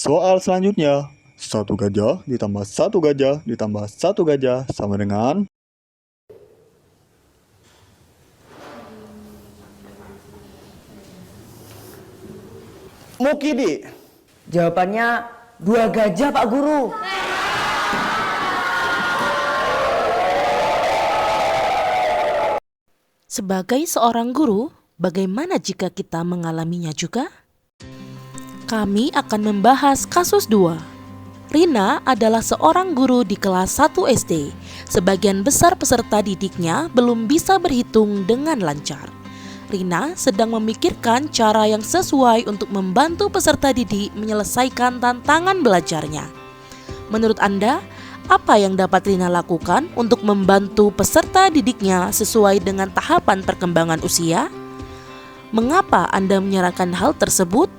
Soal selanjutnya, satu gajah ditambah satu gajah ditambah satu gajah sama dengan Mukidi. Jawabannya 2 gajah, Pak Guru. Sebagai seorang guru, bagaimana jika kita mengalaminya juga? Kami akan membahas kasus 2. Rina adalah seorang guru di kelas 1 SD. Sebagian besar peserta didiknya belum bisa berhitung dengan lancar. Rina sedang memikirkan cara yang sesuai untuk membantu peserta didik menyelesaikan tantangan belajarnya. Menurut Anda, apa yang dapat Rina lakukan untuk membantu peserta didiknya sesuai dengan tahapan perkembangan usia? Mengapa Anda menyerahkan hal tersebut?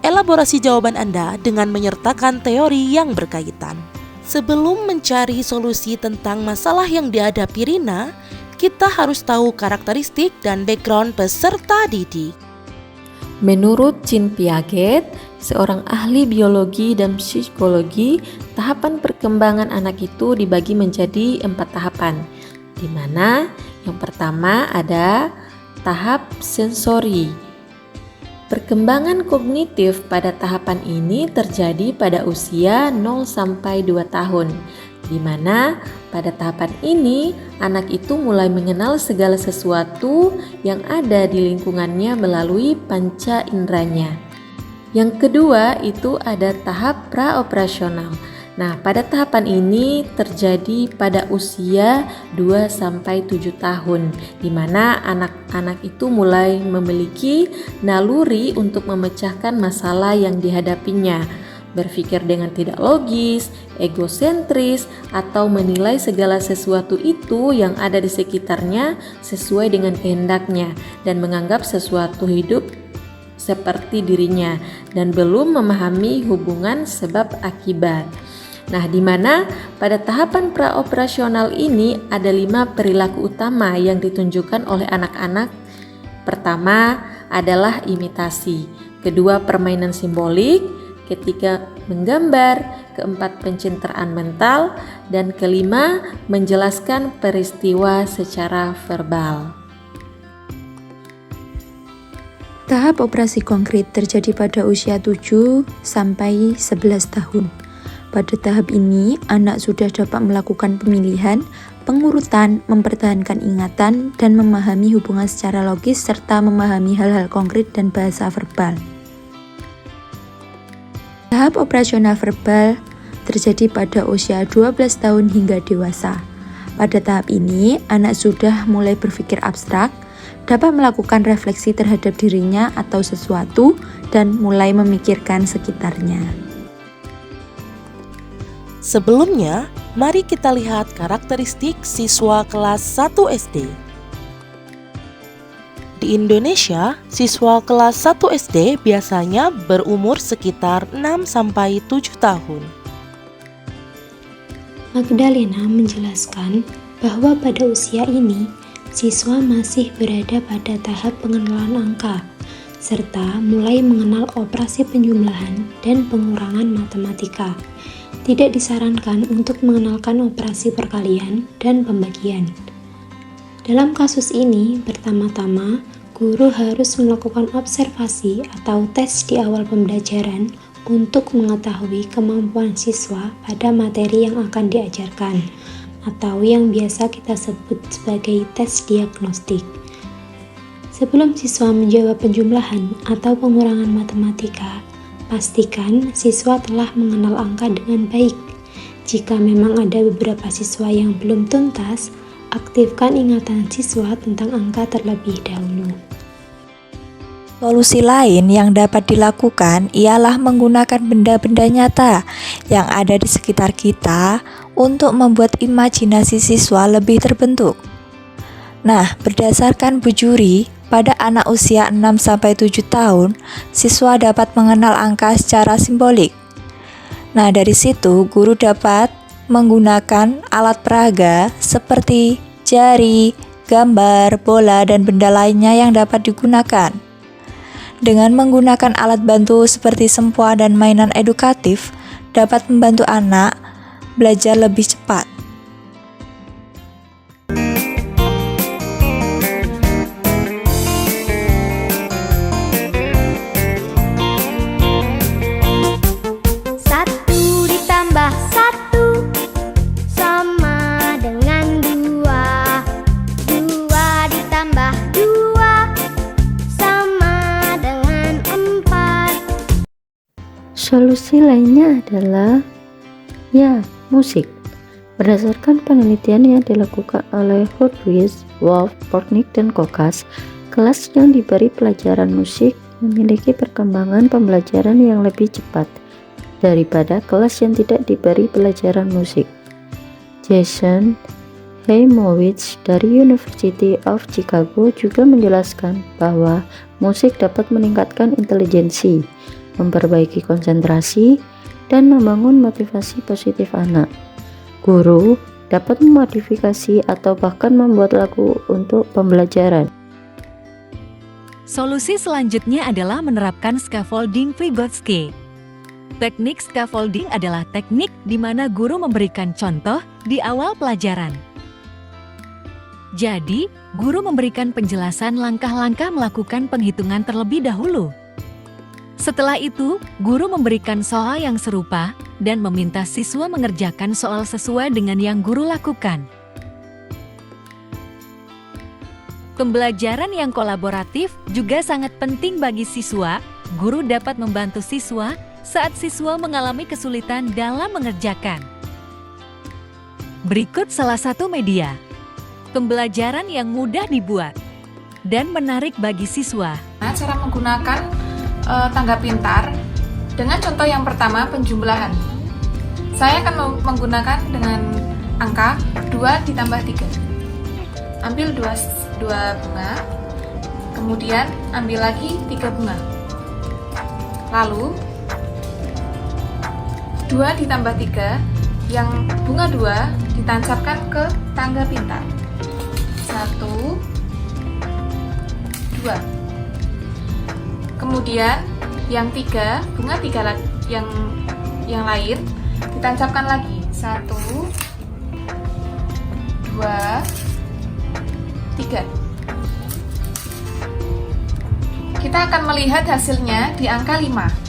Elaborasi jawaban Anda dengan menyertakan teori yang berkaitan. Sebelum mencari solusi tentang masalah yang dihadapi Rina, kita harus tahu karakteristik dan background peserta didik. Menurut Jean Piaget, seorang ahli biologi dan psikologi, tahapan perkembangan anak itu dibagi menjadi 4 tahapan, di mana yang pertama ada tahap sensori. Perkembangan kognitif pada tahapan ini terjadi pada usia 0 sampai 2 tahun, di mana pada tahapan ini anak itu mulai mengenal segala sesuatu yang ada di lingkungannya melalui panca inderanya. Yang kedua itu ada tahap praoperasional. Nah, pada tahapan ini terjadi pada usia 2 sampai 7 tahun, di mana anak-anak itu mulai memiliki naluri untuk memecahkan masalah yang dihadapinya, berpikir dengan tidak logis, egosentris, atau menilai segala sesuatu itu yang ada di sekitarnya sesuai dengan kehendaknya dan menganggap sesuatu hidup seperti dirinya dan belum memahami hubungan sebab akibat. Nah, di mana pada tahapan praoperasional ini ada 5 perilaku utama yang ditunjukkan oleh anak-anak. Pertama adalah imitasi, kedua permainan simbolik, ketiga menggambar, keempat pencitraan mental, dan kelima menjelaskan peristiwa secara verbal. Tahap operasi konkret terjadi pada usia 7 sampai 11 tahun. Pada tahap ini, anak sudah dapat melakukan pemilihan, pengurutan, mempertahankan ingatan, dan memahami hubungan secara logis serta memahami hal-hal konkret dan bahasa verbal. Tahap operasional verbal terjadi pada usia 12 tahun hingga dewasa. Pada tahap ini, anak sudah mulai berpikir abstrak, dapat melakukan refleksi terhadap dirinya atau sesuatu, dan mulai memikirkan sekitarnya. Sebelumnya, mari kita lihat karakteristik siswa kelas 1 SD. Di Indonesia, siswa kelas 1 SD biasanya berumur sekitar 6 sampai 7 tahun. Magdalena menjelaskan bahwa pada usia ini, siswa masih berada pada tahap pengenalan angka, serta mulai mengenal operasi penjumlahan dan pengurangan matematika. Tidak disarankan untuk mengenalkan operasi perkalian dan pembagian. Dalam kasus ini, pertama-tama, guru harus melakukan observasi atau tes di awal pembelajaran untuk mengetahui kemampuan siswa pada materi yang akan diajarkan, atau yang biasa kita sebut sebagai tes diagnostik. Sebelum siswa menjawab penjumlahan atau pengurangan matematika, pastikan siswa telah mengenal angka dengan baik. Jika memang ada beberapa siswa yang belum tuntas, aktifkan ingatan siswa tentang angka terlebih dahulu. Solusi lain yang dapat dilakukan ialah menggunakan benda-benda nyata yang ada di sekitar kita untuk membuat imajinasi siswa lebih terbentuk. Nah, berdasarkan Bu Juri, pada anak usia 6-7 tahun, siswa dapat mengenal angka secara simbolik. Nah, dari situ guru dapat menggunakan alat peraga seperti jari, gambar, bola, dan benda lainnya yang dapat digunakan. Dengan menggunakan alat bantu seperti sempoa dan mainan edukatif, dapat membantu anak belajar lebih cepat. Solusi lainnya adalah musik. Berdasarkan penelitian yang dilakukan oleh Hurwitz, Wolf, Portnik, dan Kokas, kelas yang diberi pelajaran musik memiliki perkembangan pembelajaran yang lebih cepat daripada kelas yang tidak diberi pelajaran musik. Jason Heimowitz dari University of Chicago juga menjelaskan bahwa musik dapat meningkatkan intelijensi, memperbaiki konsentrasi, dan membangun motivasi positif anak. Guru dapat memodifikasi atau bahkan membuat lagu untuk pembelajaran. Solusi selanjutnya adalah menerapkan scaffolding Vygotsky. Teknik scaffolding adalah teknik di mana guru memberikan contoh di awal pelajaran. Jadi, guru memberikan penjelasan langkah-langkah melakukan penghitungan terlebih dahulu. Setelah itu, guru memberikan soal yang serupa dan meminta siswa mengerjakan soal sesuai dengan yang guru lakukan. Pembelajaran yang kolaboratif juga sangat penting bagi siswa. Guru dapat membantu siswa saat siswa mengalami kesulitan dalam mengerjakan. Berikut salah satu media pembelajaran yang mudah dibuat dan menarik bagi siswa. Cara menggunakan tangga pintar dengan contoh yang pertama, penjumlahan. Saya akan menggunakan dengan angka 2 ditambah 3. Ambil 2 bunga, kemudian ambil lagi 3 bunga. Lalu 2 ditambah 3, yang bunga 2 ditancapkan ke tangga pintar. 1, 2. Kemudian yang 3, bunga 3 yang lain ditancapkan lagi. 1, 2, 3. Kita akan melihat hasilnya di angka 5.